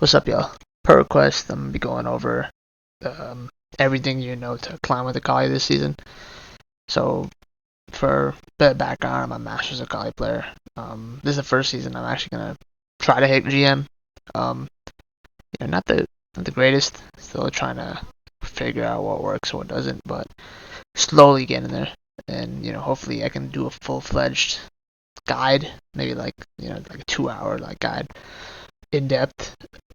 What's up, y'all? Per request, I'm gonna be going over everything you know to climb with Akali this season. So, for a bit of background, I'm a Masters Akali player. This is the first season I'm actually gonna try to hit GM. Not the greatest. Still trying to figure out what works and what doesn't, but slowly getting there. And hopefully I can do a full-fledged guide, maybe like like a 2-hour guide in depth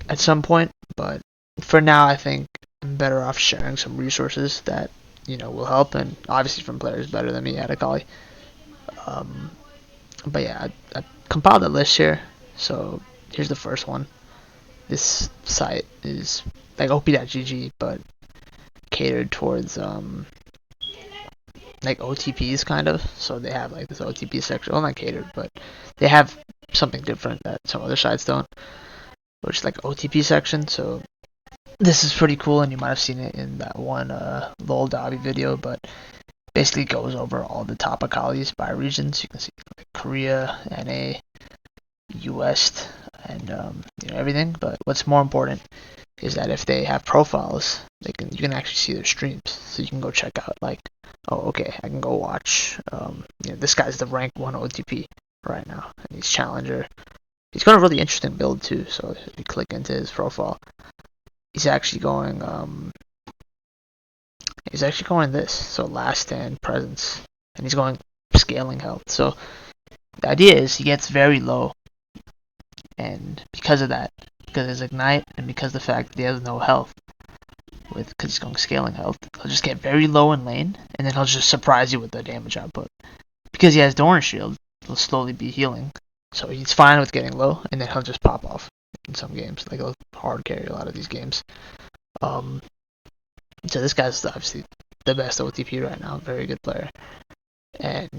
at some point, but for now I think I'm better off sharing some resources that will help, and obviously from players better than me at Akali. But yeah, I compiled a list here, so here's the first one. This site is like op.gg, but catered towards like OTPs kind of. So they have like this OTP section. Well, not catered, but they have something different that some other sites don't, which is like OTP section. So this is pretty cool, and you might have seen it in that one LOL Dobby video, but basically goes over all the top Akalis by regions. You can see like Korea, NA, US, and everything. But what's more important is that if they have profiles, you can actually see their streams. So you can go check out like, oh, okay, I can go watch. This guy's the rank 1 OTP right now, and he's challenger. He's got a really interesting build too. So if you click into his profile, he's actually going this. So last stand presence, and he's going scaling health. So the idea is he gets very low, and because of that, because his ignite, and because of the fact that he has no health, because he's going scaling health, he'll just get very low in lane, and then he'll just surprise you with the damage output. Because he has Doran shield, he'll slowly be healing, so he's fine with getting low, and then he'll just pop off in some games. Like he'll hard carry a lot of these games. So this guy's obviously the best OTP right now, very good player, and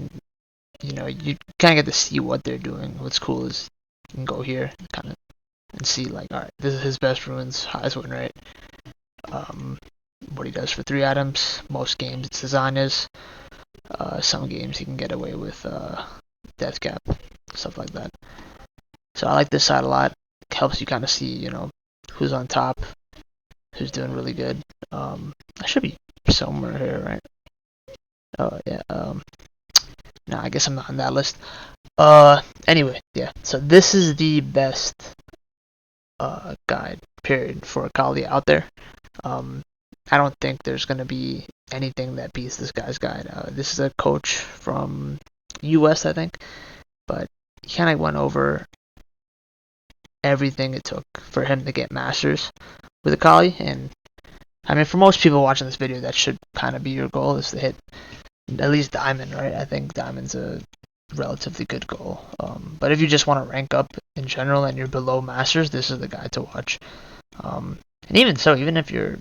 you kind of get to see what they're doing. What's cool is you can go here and see like, all right, this is his best runes, highest win rate, what he does for 3 items. Most games it's his Zanyas. Some games he can get away with death cap, stuff like that. So I like this side a lot. It helps you kind of see who's on top, who's doing really good. I should be somewhere here, right? Oh yeah. No, I guess I'm not on that list. Anyway, yeah. So this is the best guide period for Akali out there. I don't think there's gonna be anything that beats this guy's guide. This is a coach from US, I think, but he kind of went over everything it took for him to get Masters with Akali, and I mean, for most people watching this video, that should kind of be your goal, is to hit at least Diamond, right? I think Diamond's a relatively good goal. But if you just want to rank up in general and you're below Masters, this is the guy to watch. And even so, even if you're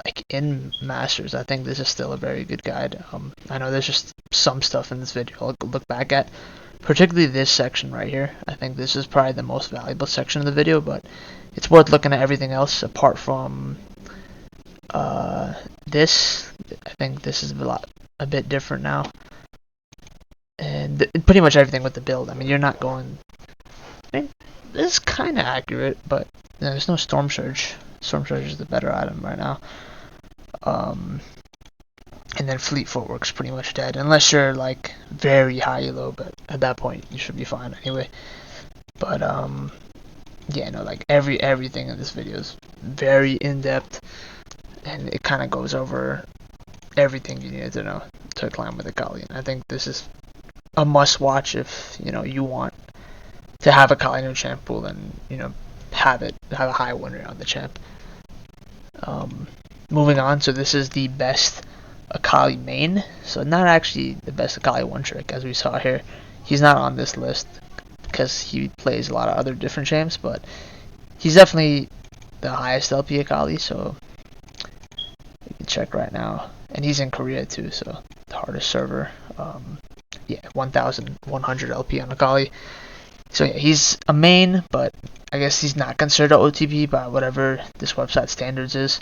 like in Masters, I think this is still a very good guide. I know there's just some stuff in this video I'll look back at, particularly this section right here. I think this is probably the most valuable section of the video, but it's worth looking at everything else apart from this. I think this is a bit different now, and pretty much everything with the build. I mean, you're not going. I mean, this is kind of accurate, but there's no Storm Surge. Storm Surge is the better item right now. And then Fleet Footwork's pretty much dead, unless you're like very high elo, but at that point you should be fine anyway. But yeah, no, like everything in this video is very in depth, and it kind of goes over everything you need to know to climb with Akali. And I think this is a must watch if you want to have Akali in your champ pool and have a high win rate on the champ. Moving on, so this is the best Akali main. So not actually the best Akali one trick, as we saw here. He's not on this list because he plays a lot of other different champs, but he's definitely the highest LP Akali. So you can check right now, and he's in Korea too, so the hardest server. Yeah, 1,100 LP on Akali. So yeah, he's a main, but I guess he's not considered an OTP by whatever this website standards is.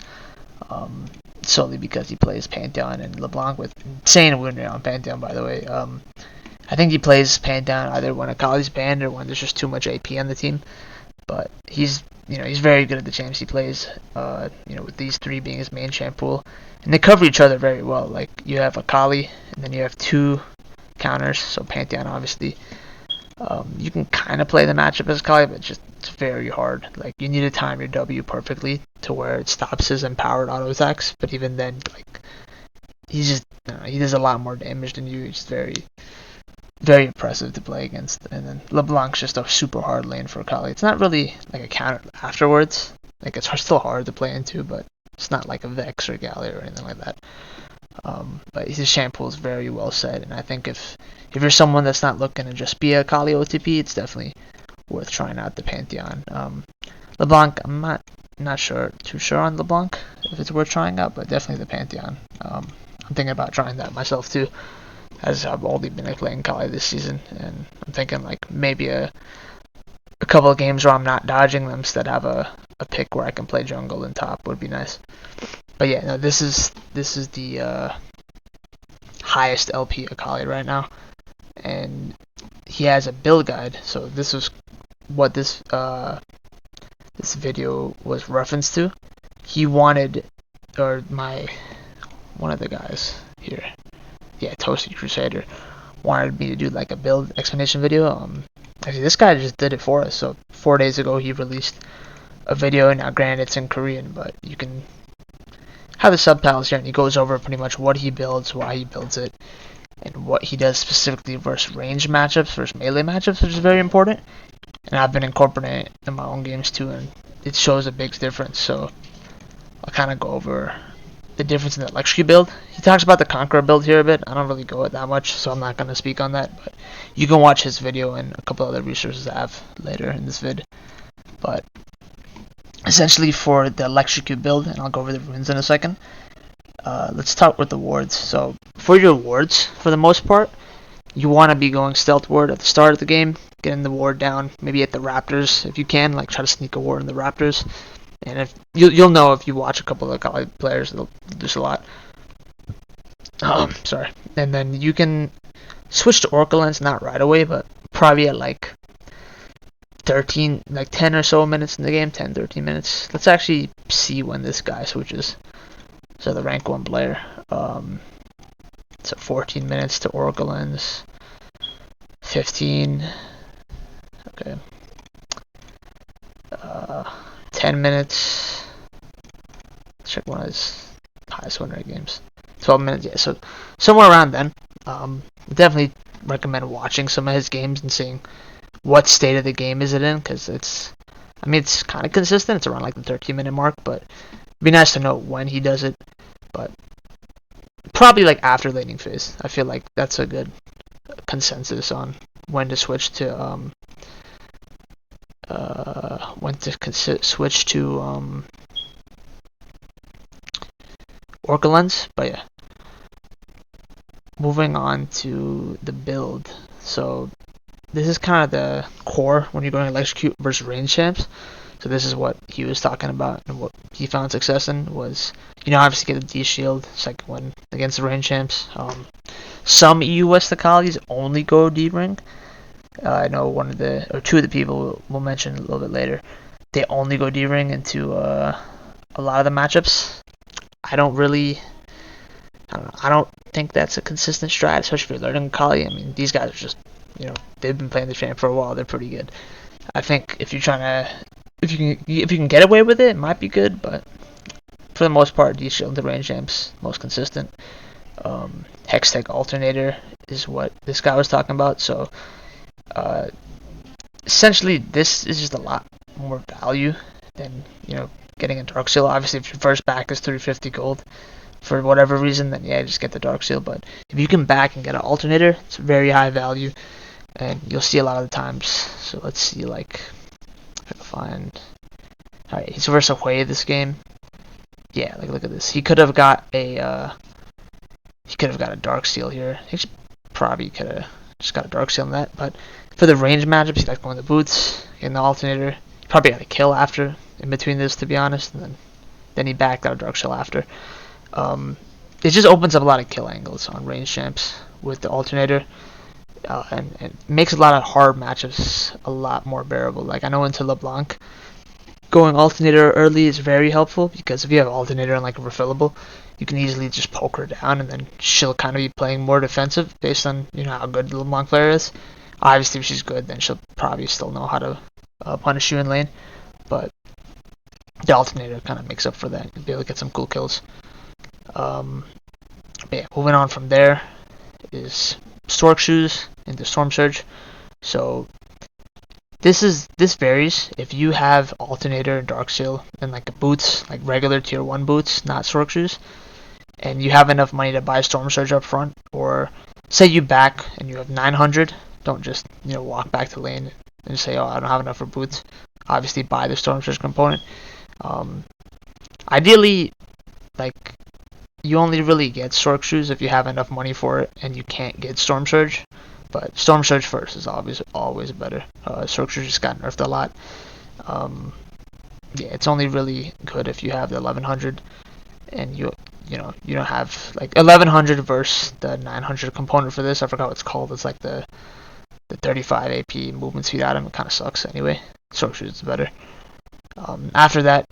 Solely because he plays Pantheon and LeBlanc with insane win rate on Pantheon, by the way. I think he plays Pantheon either when Akali's banned or when there's just too much AP on the team. But he's he's very good at the champs he plays. With these three being his main champ pool, and they cover each other very well. Like you have Akali, and then you have two counters. So Pantheon, obviously, you can kind of play the matchup as Akali, but it's very hard. Like you need to time your W perfectly to where it stops his empowered auto attacks. But even then, like he does a lot more damage than you. It's very impressive to play against. And then LeBlanc's just a super hard lane for Akali. It's not really like a counter afterwards. Like it's still hard to play into, but it's not like a Vex or Gallia or anything like that. But his champ pool is very well set, and I think if you're someone that's not looking to just be a Akali OTP, it's definitely worth trying out the Pantheon. LeBlanc, I'm not too sure on LeBlanc if it's worth trying out, but definitely the Pantheon. I'm thinking about trying that myself too, as I've only been playing Akali this season, and I'm thinking like maybe a couple of games where I'm not dodging them instead have a pick where I can play jungle and top would be nice. But yeah, no, this is the highest LP Akali right now, and he has a build guide. So this is what this video was referenced to. He wanted, or one of the guys here, yeah, Toasty Crusader, wanted me to do like a build explanation video. Actually, this guy just did it for us. So 4 days ago, he released a video. Now, granted, it's in Korean, but you can have the subtitles here, and he goes over pretty much what he builds, why he builds it, and what he does specifically versus range matchups, versus melee matchups, which is very important. And I've been incorporating it in my own games too, and it shows a big difference. So I'll kind of go over the difference in the electrocute build. He talks about the Conqueror build here a bit. I don't really go it that much, so I'm not going to speak on that. But you can watch his video and a couple other resources I have later in this vid. But essentially for the electrocute build, and I'll go over the runes in a second. Let's start with the wards. So for your wards, for the most part, you want to be going stealth ward at the start of the game, getting the ward down, maybe at the Raptors if you can, like try to sneak a ward in the Raptors. And if you'll know if you watch a couple of Akali players, they'll do this a lot. Sorry. And then you can switch to Oracle Lens, not right away, but probably at like 10 or so minutes in the game, 10, 13 minutes. Let's actually see when this guy switches. So the rank 1 player. So 14 minutes to Oracle Lens. 15. Okay. 10 minutes. Let's check one of his highest win rate games. 12 minutes, yeah. So somewhere around then. Definitely recommend watching some of his games and seeing what state of the game is it in, because it's kind of consistent. It's around like the 13-minute mark, but it'd be nice to know when he does it. But probably like after laning phase. I feel like that's a good consensus on when to switch to switch to Orca Lens. But yeah, moving on to the build. So this is kind of the core when you're going electrocute versus range champs. So this is what he was talking about, and what he found success in was, obviously get a D shield, second one against the range champs. Some EU West Akalis only go D ring. I know two of the people we'll mention a little bit later, they only go D ring into a lot of the matchups. I don't think that's a consistent strat, especially if you're learning Akali. I mean, these guys are just, they've been playing the champ for a while. They're pretty good. I think if you can get away with it, it might be good, but for the most part, D shield into range champs most consistent. Hextech alternator is what this guy was talking about. So essentially, this is just a lot more value than getting a dark seal. Obviously, if your first back is 350 gold for whatever reason, then yeah, just get the dark seal. But if you can back and get an alternator, it's very high value, and you'll see a lot of the times. So let's see, like, if I can find. Alright, he's versus Hui this game. Yeah, like look at this. He could have got a dark seal here. He probably could have just got a dark seal on that. But for the range matchups, he likes going the boots, getting the alternator. He probably got a kill after in between this, to be honest, and then he backed out a dark seal after. It just opens up a lot of kill angles on range champs with the alternator, and makes a lot of hard matchups a lot more bearable. Like I know into LeBlanc, going alternator early is very helpful, because if you have alternator and like a refillable, you can easily just poke her down, and then she'll kind of be playing more defensive based on how good the LeBlanc player is. Obviously, if she's good, then she'll probably still know how to punish you in lane, but the alternator kind of makes up for that. You'll be able to get some cool kills. But yeah, moving on from there is Stork Shoes into Storm Surge. So this varies. If you have alternator and dark seal and like boots, like regular tier 1 boots, not Stork Shoes, and you have enough money to buy Storm Surge up front, or say you back and you have 900, don't just walk back to lane and say, oh, I don't have enough for boots. Obviously buy the Storm Surge component. Ideally, like, you only really get Stork Shoes if you have enough money for it and you can't get Storm Surge. But Storm Surge first is always better. Storm Surge just got nerfed a lot. Yeah, it's only really good if you have the 1100 and you don't have like 1100 versus the 900 component for this. I forgot what it's called. It's like the 35 AP movement speed item. It kind of sucks anyway. Storm Surge is better. After that,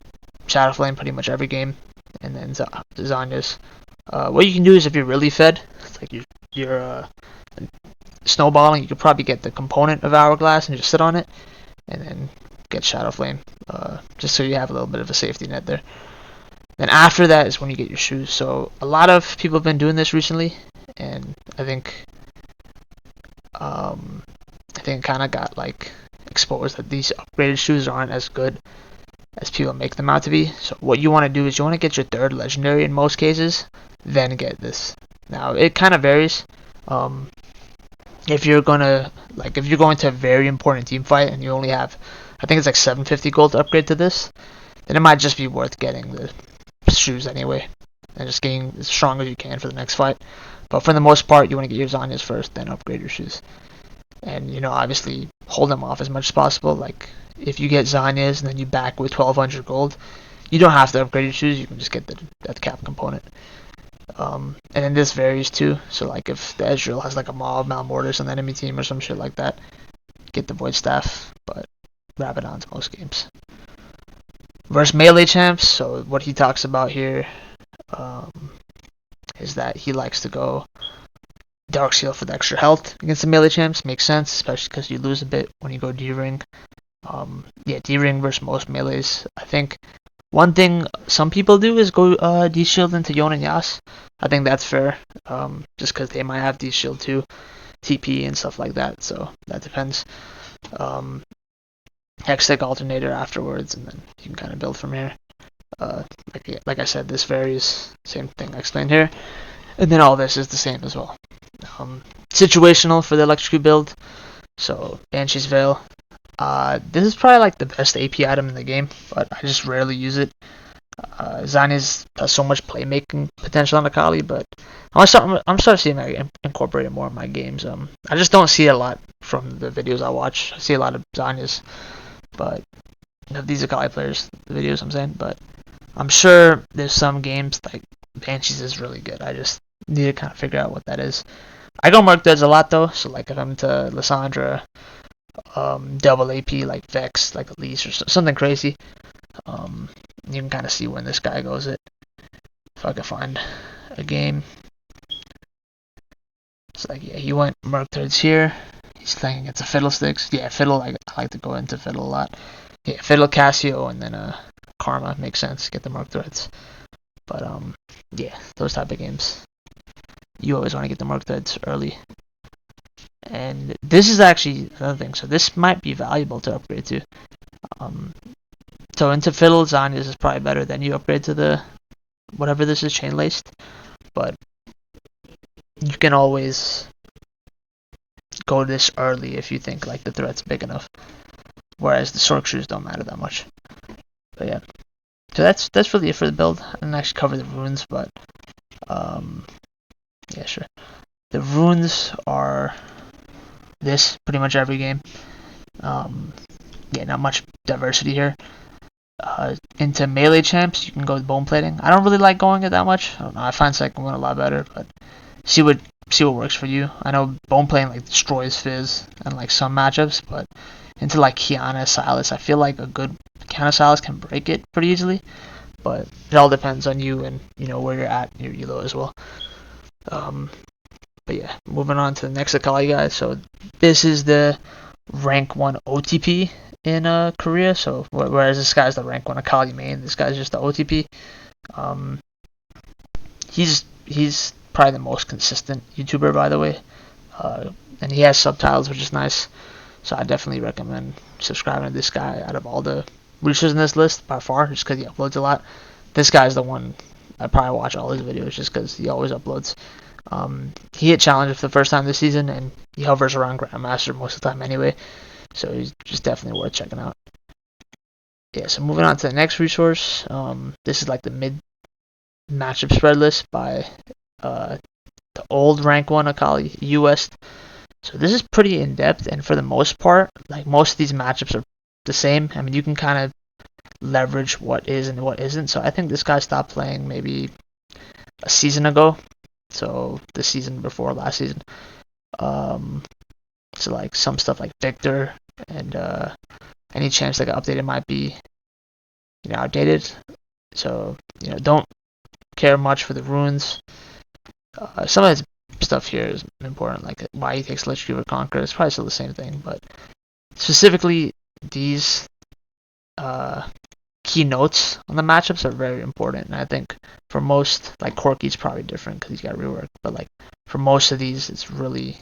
Shadow Flame pretty much every game, and then Zanya's. What you can do is, if you're really fed, it's like you're snowballing, you could probably get the component of Hourglass and just sit on it, and then get Shadow Flame, just so you have a little bit of a safety net there. Then after that is when you get your shoes. So a lot of people have been doing this recently, and I think it kind of got like exposed that these upgraded shoes aren't as good as people make them out to be. So what you want to do is you want to get your 3rd legendary in most cases, then get this. Now it kind of varies. If you're going to a very important team fight and you only have, I think it's like 750 gold to upgrade to this, then it might just be worth getting the shoes anyway and just getting as strong as you can for the next fight. But for the most part, you want to get your Zanyas first, then upgrade your shoes. And obviously hold them off as much as possible. Like, if you get Zanyas and then you back with 1200 gold, you don't have to upgrade your shoes, you can just get the death cap component. And then this varies too. So like if the Ezreal has like a mob Malmortis on the enemy team or some shit like that, get the Void Staff, but Rabadon's most games. Versus melee champs, so what he talks about here is that he likes to go Dark Seal for the extra health against the melee champs. Makes sense, especially because you lose a bit when you go D-Ring. Yeah, D-Ring versus most melees. I think one thing some people do is go D-Shield into Yon and Yas. I think that's fair, just because they might have D-Shield too, TP and stuff like that, so that depends. Hextech alternator afterwards, and then you can kind of build from here. Like I said, this varies. Same thing I explained here. And then all this is the same as well. Situational for the Electrocute build. So, Banshee's Veil. This is probably like the best AP item in the game, but I just rarely use it. Zanya's has so much playmaking potential on Akali, but I'm starting to see him incorporate it more in my games. I just don't see it a lot from the videos I watch. I see a lot of Zanya's, but these Akali players, the videos I'm saying, but I'm sure there's some games like Banshee's is really good. I just need to kind of figure out what that is. I go Merc Duds a lot though, so like if I'm to Lissandra, double AP like Vex, like Elise or something crazy, you can kind of see when this guy goes it. If I can find a game. It's like, yeah, he went Merc Duds here. He's thinking it's a Fiddlesticks. Yeah, Fiddle, I like to go into Fiddle a lot. Yeah, Fiddle, Cassio, and then Karma makes sense. Get the Merc Threads. But yeah, those type of games, you always want to get the Merc Threads early. And this is actually another thing. So this might be valuable to upgrade to. So into Fiddle, Zanya's is probably better than you upgrade to the whatever this is, Chain Laced. But you can always go this early if you think like the threat's big enough. Whereas the Sork Shoes don't matter that much. But yeah. So that's really it for the build. I didn't actually cover the runes, but yeah, sure. The runes are this pretty much every game. Yeah, not much diversity here. Into melee champs, you can go with bone plating. I don't really like going it that much. I don't know. I find second one a lot better, but see what works for you. I know bone plating like destroys Fizz and like some matchups, but into like Kiana, Silas, I feel like a good Kiana Silas can break it pretty easily, but it all depends on you and where you're at in your elo as well. But yeah, moving on to the next Akali guy. So this is the rank 1 OTP in Korea. So whereas this guy's the rank 1 Akali main, this guy's just the OTP. He's probably the most consistent YouTuber, by the way, and he has subtitles, which is nice. So I definitely recommend subscribing to this guy out of all the researchers in this list by far, just because he uploads a lot. This guy's the one I probably watch all his videos just because he always uploads. He hit Challenger for the first time this season, and he hovers around Grandmaster most of the time anyway, so he's just definitely worth checking out. Yeah, so moving on to the next resource, this is like the mid matchup spread list by the old rank 1 Akali US. So this is pretty in-depth, and for the most part, like most of these matchups are the same. I mean, you can kind of leverage what is and what isn't. So I think this guy stopped playing maybe a season ago. So the season before last season. So like some stuff like Victor and any chance that got updated might be outdated. So don't care much for the runes. Some of his stuff here is important, like why he takes Lich Cube or Conquer. It's probably still the same thing, but specifically these key notes on the matchups are very important. And I think for most, like Corky's probably different because he's got rework, but like for most of these, it's really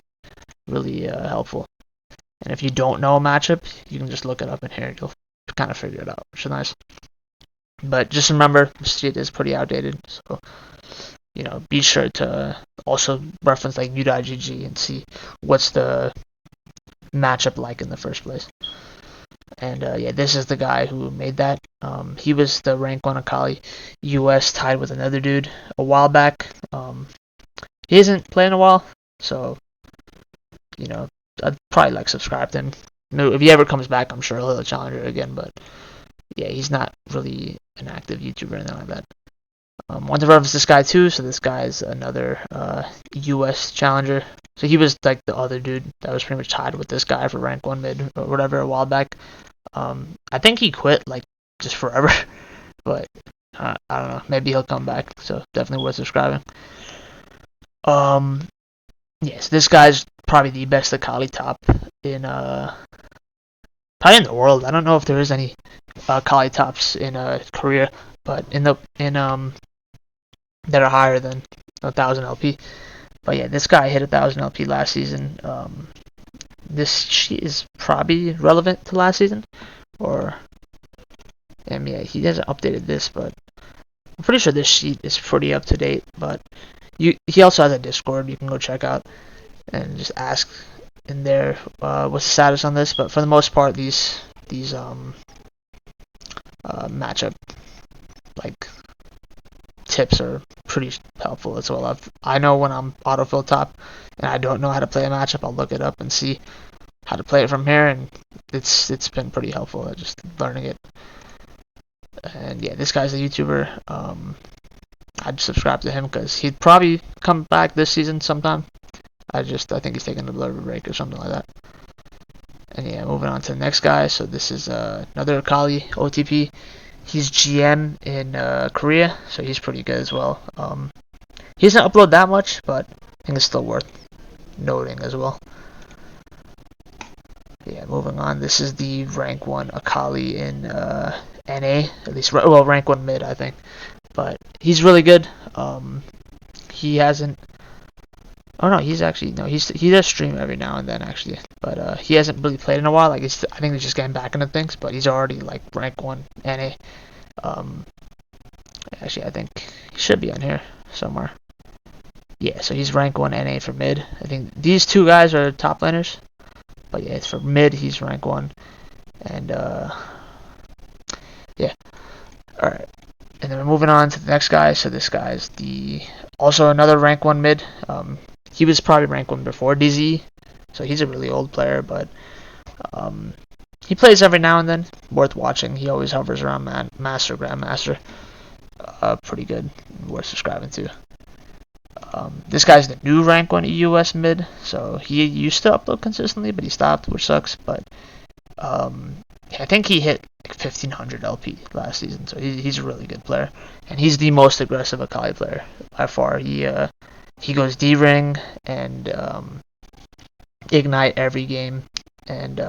helpful. And if you don't know a matchup, you can just look it up in here. You'll kind of figure it out, which is nice. But just remember, the sheet is pretty outdated, so be sure to also reference like new.gg and see what's the matchup like in the first place. And yeah, this is the guy who made that. He was the rank 1 Akali US, tied with another dude a while back. He isn't playing a while, so I'd probably like subscribe to him. If he ever comes back, I'm sure he'll hit a challenger again. But yeah, he's not really an active YouTuber or anything like that. Want to reference this guy too. So this guy is another US challenger. So he was like the other dude that was pretty much tied with this guy for rank 1 mid or whatever a while back. I think he quit like just forever, but I don't know. Maybe he'll come back. So definitely worth subscribing. Yes, this guy's probably the best Akali top in probably in the world. I don't know if there is any Akali tops in Korea, but in that are higher than 1,000 LP. But yeah, this guy hit 1,000 LP last season. This sheet is probably relevant to last season, or yeah, he hasn't updated this, but I'm pretty sure this sheet is pretty up to date. But he also has a Discord you can go check out and just ask in there what's the status on this. But for the most part, these matchup like tips are pretty helpful as well. I know when I'm autofill top and I don't know how to play a matchup, I'll look it up and see how to play it from here, and it's been pretty helpful at just learning it. And yeah, this guy's a YouTuber. I'd subscribe to him because he'd probably come back this season sometime. I think he's taking a little break or something like that. And yeah, moving on to the next guy. So this is another Akali OTP. He's GM in Korea, so he's pretty good as well. He doesn't upload that much, but I think it's still worth noting as well. Yeah, moving on. This is the rank 1 Akali in NA, at least rank 1 mid, I think. But he's really good. He hasn't. Oh no, he does stream every now and then actually, but he hasn't really played in a while. Like I think he's just getting back into things, but he's already like rank 1 NA. Actually, I think he should be on here somewhere. Yeah, so he's rank 1 NA for mid. I think these two guys are top laners, but yeah, it's for mid. He's rank 1, and yeah. All right. And then we're moving on to the next guy. So this guy is also another rank 1 mid. He was probably rank 1 before DZ, so he's a really old player, but he plays every now and then. Worth watching. He always hovers around Master, Grandmaster. Pretty good. Worth subscribing to. This guy's the new rank 1 US mid, so he used to upload consistently, but he stopped, which sucks. But I think he hit like 1500 LP last season, so he's a really good player, and he's the most aggressive Akali player by far. He goes D ring and ignite every game, and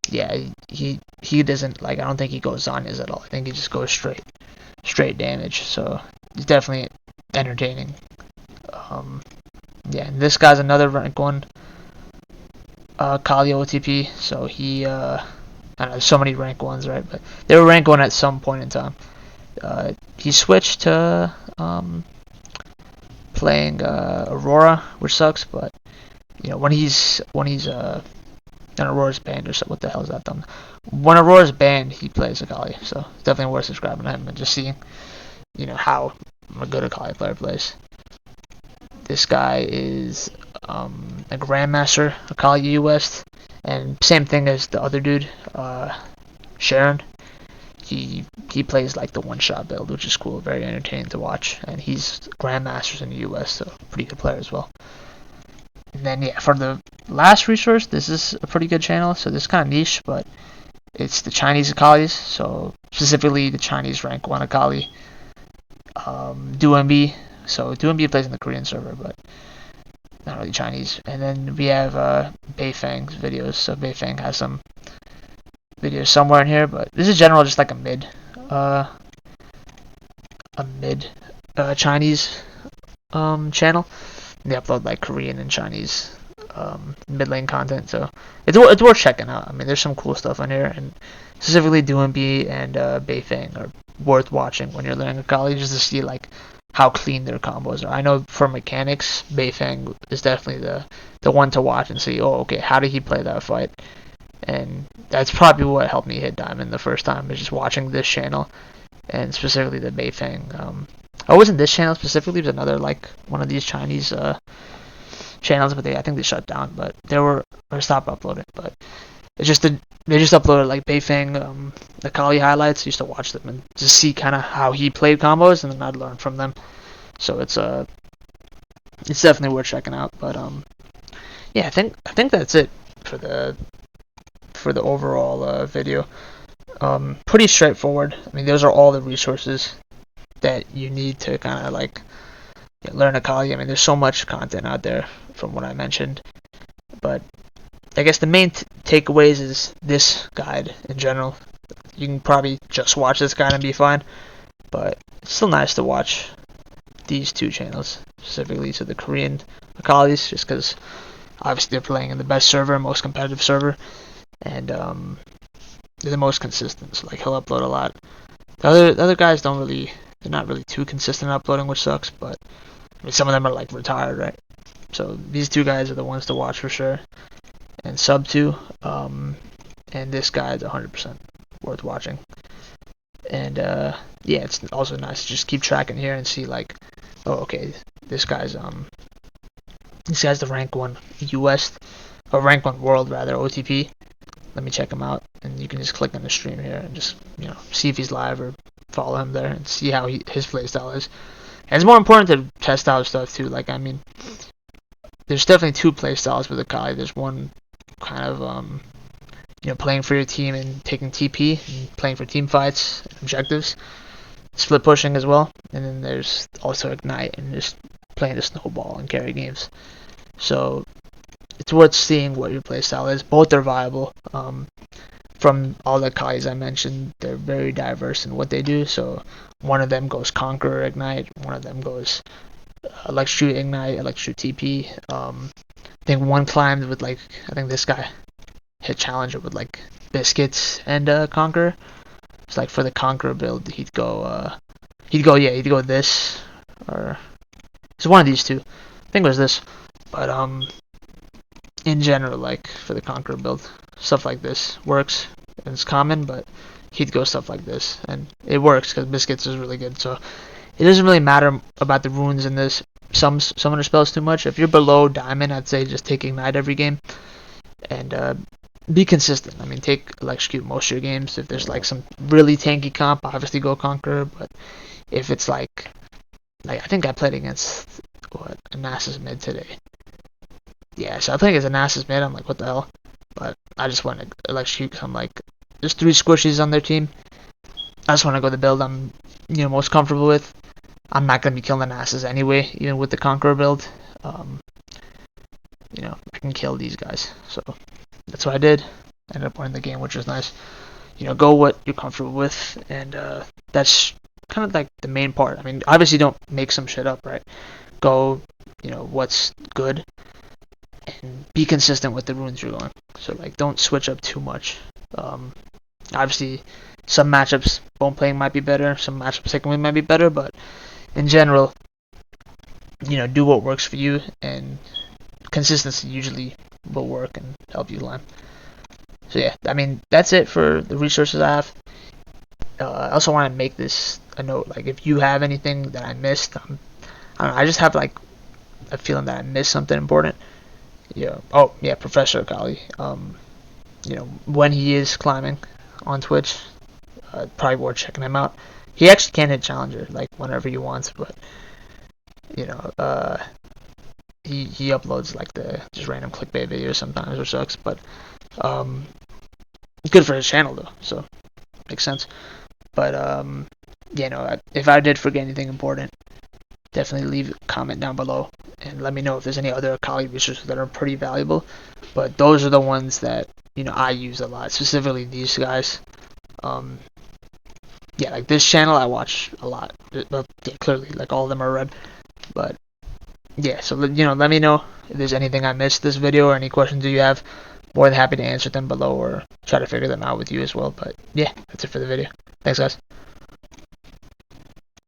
yeah, he doesn't like. I don't think he goes Zanyas at all. I think he just goes straight damage. So he's definitely entertaining. Yeah, and this guy's another rank 1 Akali OTP. So he I don't know, there's so many rank 1s, right? But they were rank 1 at some point in time. He switched to playing Aurora, which sucks, but you know when he's and Aurora's banned or so. What the hell is that thumb? When Aurora's banned, he plays Akali, so it's definitely worth subscribing to him and just seeing, you know, how a good Akali player plays. This guy is a Grandmaster Akali US, and same thing as the other dude, Sharon. He plays like the one-shot build, which is cool, very entertaining to watch, and he's Grandmasters in the US, so pretty good player as well. And then yeah, for the last resource, this is a pretty good channel. So this is kind of niche, but it's the Chinese Akalis. So specifically the Chinese rank 1 Akali, Doinb. So Doinb plays in the Korean server, but not really Chinese. And then we have Beifeng's videos. So Beifeng has some videos somewhere in here, but this is general just like a mid Chinese channel. They upload like Korean and Chinese mid-lane content, so it's worth checking out. I mean, there's some cool stuff on here, and specifically Doinb and Beifeng are worth watching when you're learning Akali, just to see like how clean their combos are. I know for mechanics, Beifeng is definitely the one to watch and see, oh, okay, how did he play that fight? And that's probably what helped me hit Diamond the first time, is just watching this channel, and specifically the Beifeng. Oh, it wasn't this channel specifically, it was another, like, one of these Chinese channels, but I think they shut down, but they were, or stopped uploading, but it's just, they just uploaded, like, Beifeng, Akali highlights. I used to watch them and just see kind of how he played combos, and then I'd learn from them, so it's definitely worth checking out, but, yeah, I think that's it for the overall, video. Pretty straightforward. I mean, those are all the resources that you need to kind of like learn Akali. I mean, there's so much content out there from what I mentioned, but I guess the main takeaways is this guide in general. You can probably just watch this guide and be fine, but it's still nice to watch these two channels, specifically to the Korean Akalis, just because obviously they're playing in the best server, most competitive server, and they're the most consistent. So like he'll upload a lot. The other guys they're not really too consistent uploading, which sucks, but I mean, some of them are like retired, right? So these two guys are the ones to watch for sure, and sub to, and this guy is 100% worth watching. And yeah, it's also nice to just keep tracking here and see like, oh, okay, this guy's the rank 1 US, or rank 1 world rather, OTP. Let me check him out, and you can just click on the stream here and just, you know, see if he's live or follow him there and see how his playstyle is. And it's more important to test out stuff too. Like, I mean, there's definitely two playstyles with Akali. There's one kind of you know, playing for your team and taking TP and playing for team fights and objectives, split pushing as well, and then there's also Ignite and just playing the snowball and carry games. So it's worth seeing what your playstyle is. Both are viable. From all the Akalis I mentioned, they're very diverse in what they do. So one of them goes Conqueror Ignite, one of them goes Electrocute Ignite, Electrocute TP. I think one climbed with like, I think this guy hit Challenger with like Biscuits and Conqueror. It's like for the Conqueror build, he'd go this, or it's one of these two. I think it was this, but in general, like for the Conqueror build, stuff like this works, and it's common, but he'd go stuff like this, and it works because Biscuits is really good. So it doesn't really matter about the runes in this summoner spells too much. If you're below Diamond, I'd say just take Ignite every game, and be consistent. I mean, take Electrocute most of your games. If there's like some really tanky comp, obviously go Conqueror, but if it's like I think I played against a Nasus mid today. Yeah, so I think it's a Nasus mid. I'm like, what the hell? but I just want to like shoot some like there's 3 squishies on their team. I just want to go the build I'm most comfortable with. I'm not gonna be killing asses anyway, even with the Conqueror build. I can kill these guys, so that's what I did. Ended up winning the game, which was nice. Go what you're comfortable with, and that's kind of like the main part. I mean, obviously don't make some shit up, right? Go, what's good, and be consistent with the runes you're going. So like, don't switch up too much. Obviously, some matchups bone playing might be better, some matchups second win might be better, but in general, do what works for you, and consistency usually will work and help you land. So yeah, I mean, that's it for the resources I have. I also want to make this a note, like if you have anything that I missed, I don't know, I just have like a feeling that I missed something important. Yeah. Oh yeah, Professor Akali. When he is climbing on Twitch, probably worth checking him out. He actually can hit Challenger like whenever he wants, but he uploads like the just random clickbait videos sometimes, which sucks. But good for his channel though, so makes sense. But if I did forget anything important, definitely leave a comment down below and let me know if there's any other Akali resources that are pretty valuable. But those are the ones that I use a lot, specifically these guys. Like this channel I watch a lot. Well, yeah, clearly, like all of them are red. But yeah, so let me know if there's anything I missed this video or any questions you have. More than happy to answer them below or try to figure them out with you as well. But yeah, that's it for the video. Thanks, guys.